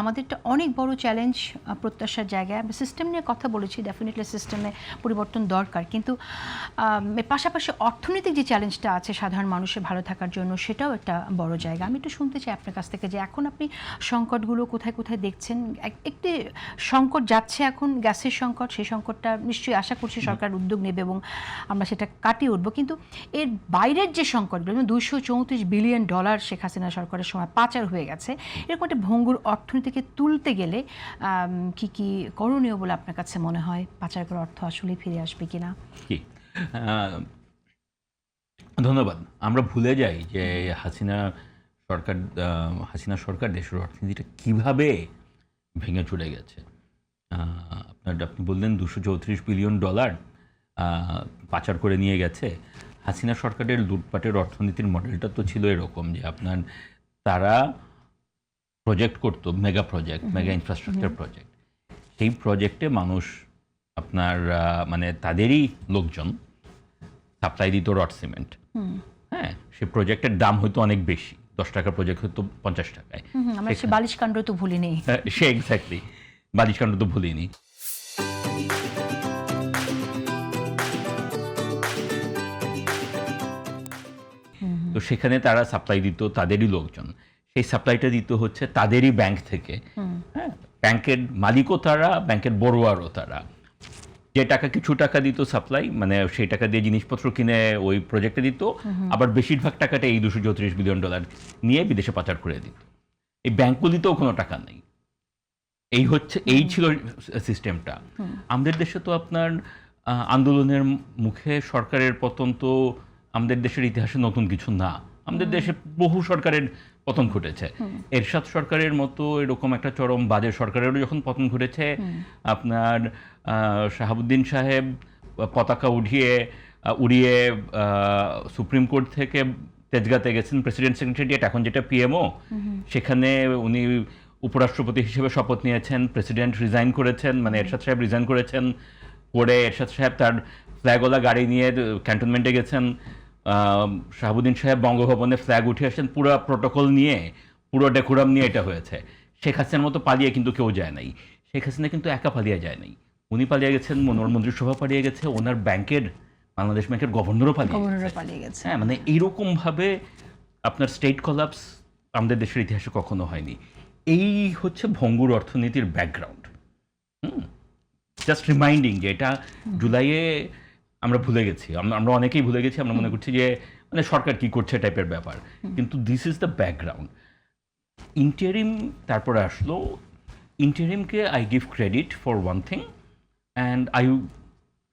আমাদেরটা অনেক বড় চ্যালেঞ্জ, প্রত্যাশার জায়গায় আমরা সিস্টেম নিয়ে কথা বলেছি। ডেফিনেটলি সিস্টেমে পরিবর্তন দরকার, কিন্তু এর পাশাপাশি অর্থনৈতিক যে চ্যালেঞ্জটা আছে সাধারণ মানুষের ভালো থাকার জন্য, সেটাও একটা বড় জায়গা। আমি একটু শুনতে চাই আপনার কাছ থেকে যে এখন আপনি সংকটগুলো কোথায় কোথায় দেখছেন। একটি সংকট যাচ্ছে এখন, গ্যাসের সংকট, সেই সংকটটা নিশ্চয়ই আশা করছি সরকার উদ্যোগ নেবে এবং আমরা সেটা কাটিয়ে উঠবো। কিন্তু এর বাইরের যে সংকটগুলো, যেমন $234 বিলিয়ন শেখ হাসিনা সরকারের সময় পাচার হয়ে গেছে, এরকম একটা ভঙ্গুর অর্থনীতিকে তুলতে গেলে কি কি করণীয় বলে আপনার কাছে মনে হয়? পাচার করা অর্থ আসলে ফিরে আসবে কিনা? ধন্যবাদ। আমরা ভুলে যাই যে হাসিনা সরকার দেশের অর্থনীতিটা কিভাবে ভেঙে চলে গেছে। আপনি বললেন $234 বিলিয়ন পাচার করে নিয়ে গেছে। হাসিনা সরকারের লুটপাটের অর্থনীতির মডেলটা তো ছিল এরকম যে তারা প্রজেক্ট করতো, মেগা ইনফ্রাস্ট্রাকচার প্রজেক্ট। সেই প্রজেক্টে মানুষ মানে তাদেরই লোকজন সাপ্লাই দিত রড সিমেন্ট। হ্যাঁ, সেই প্রজেক্টের দাম হয়তো অনেক বেশি, 10 টাকার প্রজেক্ট হয়তো 50 টাকায়। আমরা সে বালিশ কাণ্ড তো ভুলিনি। সে এক্স্যাক্টলি, বালিশ কাণ্ড তো ভুলিনি। তো সেখানে তারা সাপ্লাই দিত তাদেরই লোকজন, সেই সাপ্লাইটা দিত হচ্ছে তাদেরই ব্যাংক থেকে। হ্যাঁ, ব্যাংকের মালিকও তারা, ব্যাংকের বড়োয়ারও তারা। যে কিছু টাকা দিত সাপ্লাই, মানে সেই টাকা দিয়ে জিনিসপত্র কিনে ওই প্রজেক্টে দিত, আবার বেশিরভাগ টাকাটা এই $234 বিলিয়ন নিয়ে বিদেশে পাচার করে দিত। এই ব্যাংকগুলিতেও কোনো টাকা নেই। এই ছিল সিস্টেমটা। আমাদের দেশে তো আন্দোলনের মুখে সরকারের পতন তো আমাদের দেশের ইতিহাসে নতুন কিছু না। আমাদের দেশে বহু সরকারের পতন ঘটেছে। এরশাদ সরকারের মতো এরকম একটা চরম বাজে সরকারেরও যখন পতন ঘটেছে, শাহাবুদ্দিন সাহেব পতাকা উড়িয়ে সুপ্রিম কোর্ট থেকে তেজগাঁতে গেছেন, প্রেসিডেন্ট সেক্রেটারিয়েট, এখন যেটা পিএমও, সেখানে উনি উপরাষ্ট্রপতি হিসেবে শপথ নিয়েছেন। প্রেসিডেন্ট রিজাইন করেছেন, মানে এরশাদ সাহেব রিজাইন করেছেন। করে এরশাদ সাহেব তার ফ্ল্যাগওয়ালা গাড়ি নিয়ে ক্যান্টনমেন্টে গেছেন। শাহাবুদ্দিন সাহেব বঙ্গভবনে ফ্ল্যাগ উঠে আসেন, পুরো প্রোটোকল নিয়ে, পুরো ডেকোরাম নিয়ে এটা হয়েছে। শেখ হাসিনার মতো পালিয়ে কিন্তু কেউ যায় নাই। শেখ হাসিনা কিন্তু একা পালিয়ে যায় নাই, উনি পালিয়ে গেছেন, ওনার মন্ত্রিসভা পালিয়ে গেছে, ওনার বাংলাদেশ ব্যাংকের গভর্নরও পালিয়ে গেছে। হ্যাঁ, মানে এইরকমভাবে আপনার স্টেট কলাপস আমাদের দেশের ইতিহাসে কখনো হয়নি। এই হচ্ছে ভঙ্গুর অর্থনীতির ব্যাকগ্রাউন্ড। জাস্ট রিমাইন্ডিং যে এটা জুলাইয়ে আমরা ভুলে গেছি, আমরা অনেকেই ভুলে গেছি। আমরা মনে করছি যে মানে সরকার কি করছে টাইপের ব্যাপার, কিন্তু this is the background. Interim তারপরে আসলো। ইন্টারিমকে I give credit for one thing, and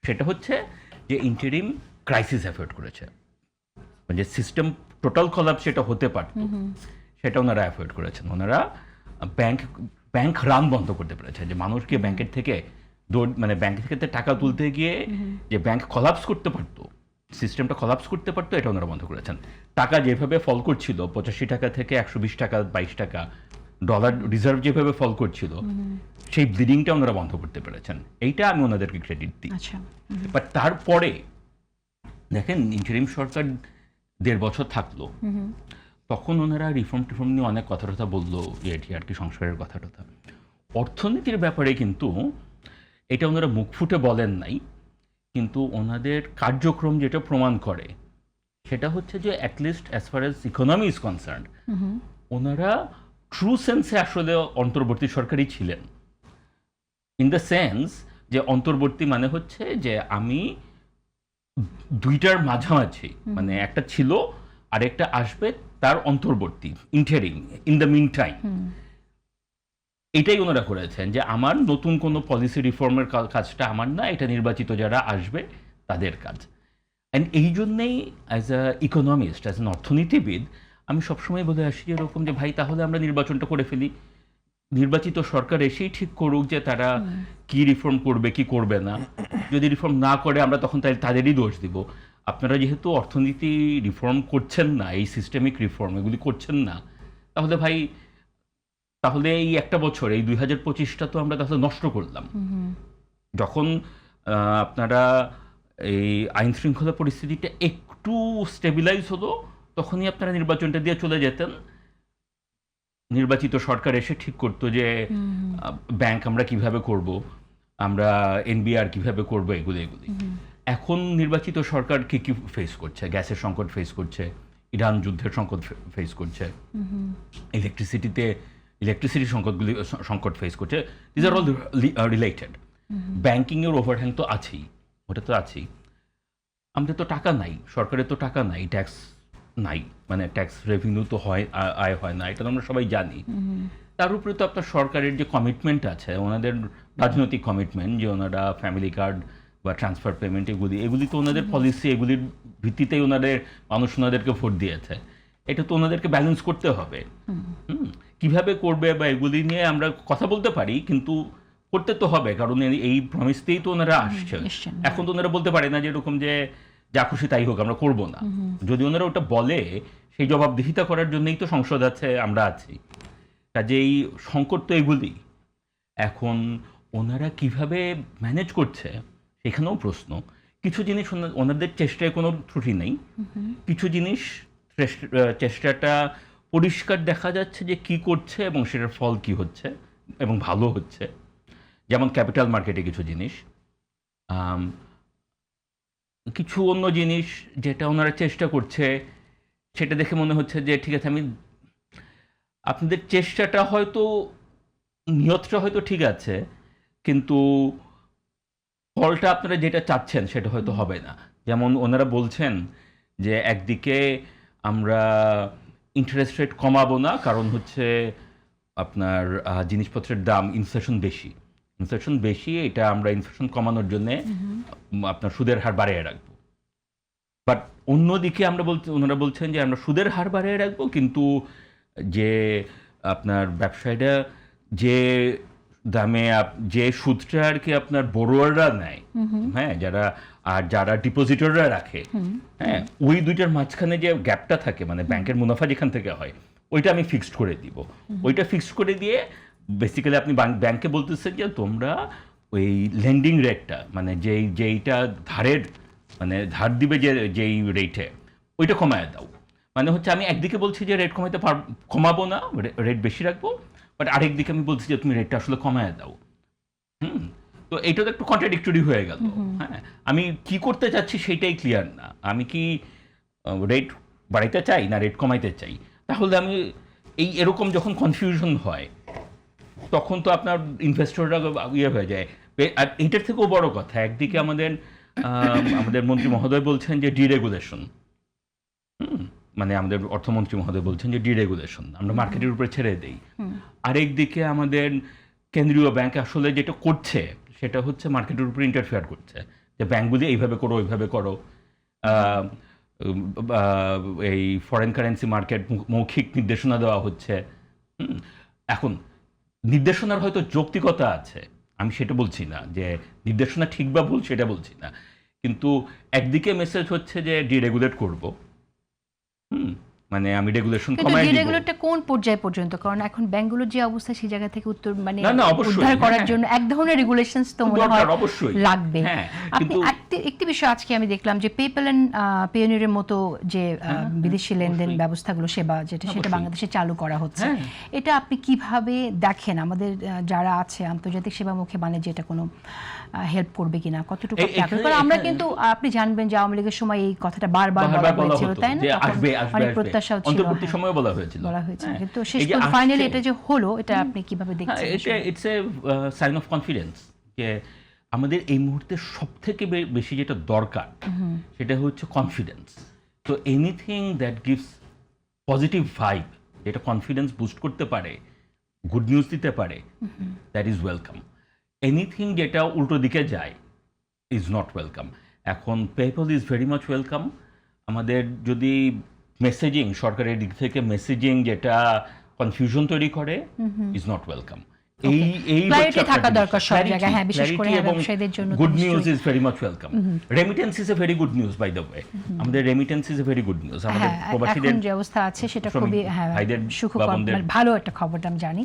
সেটা হচ্ছে যে ইন্টারিম ক্রাইসিস অ্যাভয়েড করেছে। যে সিস্টেম টোটাল কলাপস সেটা হতে পারত, সেটা ওনারা অ্যাভয়েড করেছেন। ওনারা ব্যাংক রান বন্ধ করতে পেরেছে, যে মানুষকে ব্যাংকের থেকে মানে ব্যাংক থেকে টাকা তুলতে গিয়ে যে ব্যাংক কলাপস করতে পারতো, সিস্টেমটা কলাপস করতে পারতো, এটা ওনারা বন্ধ করেছেন। টাকা যেভাবে ফল করছিল 85 টাকা থেকে 120 টাকা, 22 টাকা, ডলার রিজার্ভ যেভাবে ফল করছিল, সেই ব্লিডিংটা ওনারা বন্ধ করতে পেরেছেন। এইটা আমি ওনাদেরকে ক্রেডিট দিই। বাট তারপরে দেখেন, ইন্টারিম সরকার 1.5 বছর থাকলো, তখন ওনারা রিফর্ম নিয়ে অনেক কথা বললো, যে এটি আর কি সংস্কারের কথা। অর্থনীতির ব্যাপারে কিন্তু এটা ওনারা মুখ ফুটে বলেন নাই, কিন্তু ওনাদের কার্যক্রম যেটা প্রমাণ করে সেটা হচ্ছে যে at least as far as economy is concerned, ওনারা ট্রু সেন্সে আসলে অন্তর্বর্তী সরকারই ছিলেন। ইন দ্য সেন্স যে অন্তর্বর্তী মানে হচ্ছে যে আমি দুইটার মাঝামাঝি, মানে একটা ছিল আর একটা আসবে, তার অন্তর্বর্তী, interim, in the meantime. এটাই ওনারা করেছেন, যে আমার নতুন কোনো পলিসি রিফর্মের কাজটা আমার না, এটা নির্বাচিত যারা আসবে তাদের কাজ। অ্যান্ড এই জন্যেই as a economist, as an অর্থনীতিবিদ, আমি সবসময় বলে আসি এরকম যে ভাই, তাহলে আমরা নির্বাচনটা করে ফেলি, নির্বাচিত সরকার এসেই ঠিক করুক যে তারা কি রিফর্ম করবে কি করবে না। যদি রিফর্ম না করে আমরা তখন তাদেরই দোষ দিব। আপনারা যেহেতু অর্থনীতি রিফর্ম করছেন না, এই সিস্টেমিক রিফর্ম এগুলি করছেন না, তাহলে এই একটা বছর, এই 2025টা তো আমরা তাহলে নষ্ট করলাম। যখন আপনারা এই আইন শৃঙ্খলা পরিস্থিতিটা একটু স্টেবিলাইজ হলো তখনই আপনারা নির্বাচনটা দিয়ে চলে যেতেন, নির্বাচিত সরকার এসে ঠিক করতো যে ব্যাংক আমরা কিভাবে করব, আমরা এনবিআর কিভাবে করব, এগুলি। এখন নির্বাচিত সরকার কি কি ফেস করছে? গ্যাসের সংকট ফেস করছে, ইরান যুদ্ধের সংকট ফেস করছে, ইলেকট্রিসিটি সংকট ফেস করছে। This are all related. Banking এর ওভারহ্যাং তো আছেই, ওটা তো আছেই। আমাদের তো টাকা নাই, সরকারের তো টাকা নাই, ট্যাক্স নাই, মানে ট্যাক্স রেভিনিউ তো আয় হয় না, এটা তো আমরা সবাই জানি। তার উপরে তো আপনার সরকারের যে কমিটমেন্ট আছে, ওনাদের রাজনৈতিক কমিটমেন্ট, যে ওনারা ফ্যামিলি কার্ড বা ট্রান্সফার পেমেন্ট এগুলি তো ওনাদের পলিসি, এগুলির ভিত্তিতেই মানুষ ওনাদেরকে ভোট দিয়েছে। এটা তো ওনাদেরকে ব্যালেন্স করতে হবে। কিভাবে করবে বা এগুলি নিয়ে আমরা কথা বলতে পারি, কিন্তু করতে তো হবে, কারণ এই প্রমিস দিয়েই তো ওনারা আসছে। এখন তো ওনারা বলতে পারে না যে এরকম যে যা খুশি তাই হোক, আমরা করবো না। যদি ওনারা ওটা বলে, সেই জবাবদিহিতা করার জন্যই তো সংসদ আছে, আমরা আছি। কাজেই সংকট তো এগুলি। এখন ওনারা কিভাবে ম্যানেজ করছে সেখানেও প্রশ্ন। কিছু জিনিস ওনাদের চেষ্টায় কোনো ত্রুটি নেই, কিছু জিনিস চেষ্টাটা পরিষ্কার দেখা যাচ্ছে যে কি করছে এবং সেটার ফল কি হচ্ছে এবং ভালো হচ্ছে। যেমন ক্যাপিটাল মার্কেটে কিছু জিনিস, কিছু অন্য জিনিস যেটা ওনারা চেষ্টা করছে, সেটা দেখে মনে হচ্ছে যে ঠিক আছে, আপনাদের চেষ্টাটা হয়তো, নিয়তটা হয়তো ঠিক আছে, কিন্তু ফলটা আপনারা যেটা চাচ্ছেন সেটা হয়তো হবে না। যেমন ওনারা বলছেন যে একদিকে আমরা ইন্টারেস্ট রেট কমাবো না, কারণ হচ্ছে আপনার জিনিসপত্রের দাম, ইনফ্লেশন বেশি, এটা আমরা ইনফ্লেশন কমানোর জন্যে আপনার সুদের হার বাড়িয়ে রাখবো। বাট অন্যদিকে ওনারা বলছেন যে আমরা সুদের হার বাড়িয়ে রাখবো, কিন্তু যে আপনার ব্যবসায়ীরা যে দামে যে সুদটা আর কি আপনার বড়োয়াররা নেয়, হ্যাঁ, যারা ডিপোজিটররা রাখে, হ্যাঁ, ওই দুইটার মাঝখানে যে গ্যাপটা থাকে, মানে ব্যাংকের মুনাফা যেখান থেকে হয়, ওইটা আমি ফিক্সড করে দিব। ওইটা ফিক্সড করে দিয়ে বেসিক্যালি আপনি ব্যাংকে বলতেছেন যে তোমরা ওই লেন্ডিং রেটটা, মানে যেইটা ধার দিবে যেই রেটে, ওইটা কমায় দাও। মানে হচ্ছে আমি একদিকে বলছি যে রেট কমাবো না, রেট বেশি রাখবো, বাট আরেকদিকে আমি বলছি যে তুমি রেটটা আসলে কমায় দাও। তো এইটা তো একটু কন্ট্রাডিক্টরি হয়ে গেল। হ্যাঁ, আমি কি করতে চাচ্ছি সেটাই ক্লিয়ার না। আমি কি রেট বাড়াইতে চাই না রেট কমাইতে চাই? তাহলে আমি এরকম যখন কনফিউশন হয়, তখন তো আপনার ইনভেস্টররা হয়ে যায়। আর এটার থেকেও বড় কথা, একদিকে আমাদের মন্ত্রী মহোদয় বলছেন যে ডিরেগুলেশন, মানে আমাদের অর্থমন্ত্রী মহোদয় বলছেন যে ডিরেগুলেশন আমরা মার্কেটের উপরে ছেড়ে দেই। আরেকদিকে আমাদের কেন্দ্রীয় ব্যাংক আসলে যেটা করছে সেটা হচ্ছে মার্কেটের উপরে ইন্টারফেয়ার করছে, যে ব্যাংকগুলি এইভাবে করো ওইভাবে করো। এই ফরেন কারেন্সি মার্কেট মৌখিক নির্দেশনা দেওয়া হচ্ছে। এখন নির্দেশনার হয়তো যৌক্তিকতা আছে, আমি সেটা বলছি না যে নির্দেশনা ঠিক বা ভুল, সেটা বলছি না, কিন্তু একদিকে মেসেজ হচ্ছে যে ডিরেগুলেট করব, মানে আমি রেগুলেশন কমাই দিব। ডিরেগুলেটটা কোন পর্যায় পর্যন্ত? কারণ এখন ব্যাংকগুলোর যে অবস্থা, সেই জায়গা থেকে উদ্ধার করার জন্য এক ধরনের রেগুলেশনস তো মনে হয় লাগবে। কিন্তু একটি বিষয় আজকে আমি দেখলাম যে পেপ্যাল এন্ড পেয়োনিয়ারের মতো যে বিদেশি লেনদেন ব্যবস্থাগুলো, সেটা বাংলাদেশে চালু করা হচ্ছে। এটা আপনি কিভাবে দেখেন? আমাদের যারা আছে আন্তর্জাতিক সেবামুখী বাণিজ্যে এটা কোনো হেল্প করবে কিনা, কতটুকু? কারণ আমরা কিন্তু, আপনি জানবেন যে আওয়ামী লীগের সময় এই কথাটা বারবার বলা হয়েছিল, তাই না? অনেক প্রত্যাশাও ছিল, অন্তর্বর্তী সময় বলা হয়েছিল, কিন্তু শেষ পর্যন্ত ফাইনালি এটা যে হলো, এটা আপনি কিভাবে দেখছেন? It's a sign of confidence যে আমাদের এই মুহূর্তে সবথেকে বেশি যেটা দরকার সেটা হচ্ছে কনফিডেন্স। তো anything that gives positive vibe, যেটা কনফিডেন্স বুস্ট করতে পারে, গুড নিউজ দিতে পারে, দ্যাট ইজ ওয়েলকাম। এনিথিং যেটা উল্টো দিকে যায় ইজ নট ওয়েলকাম। এখন PayPal is very much welcome. আমাদের যদি মেসেজিং, সরকারের দিক থেকে মেসেজিং যেটা কনফিউশন তৈরি করে, ইজ নট ওয়েলকাম। ক্ল্যারিটি থাকা দরকার সব জায়গায়, হ্যাঁ, বিশেষ করে ব্যবসায়ীদের জন্য। Good news is very much welcome. Remittance is a very good news, by the way. আমাদের remittance is a very good news. আমাদের প্রবাসীদের যে অবস্থা আছে সেটা খুবই সুখকর, ভালো একটা খবর আমি জানি।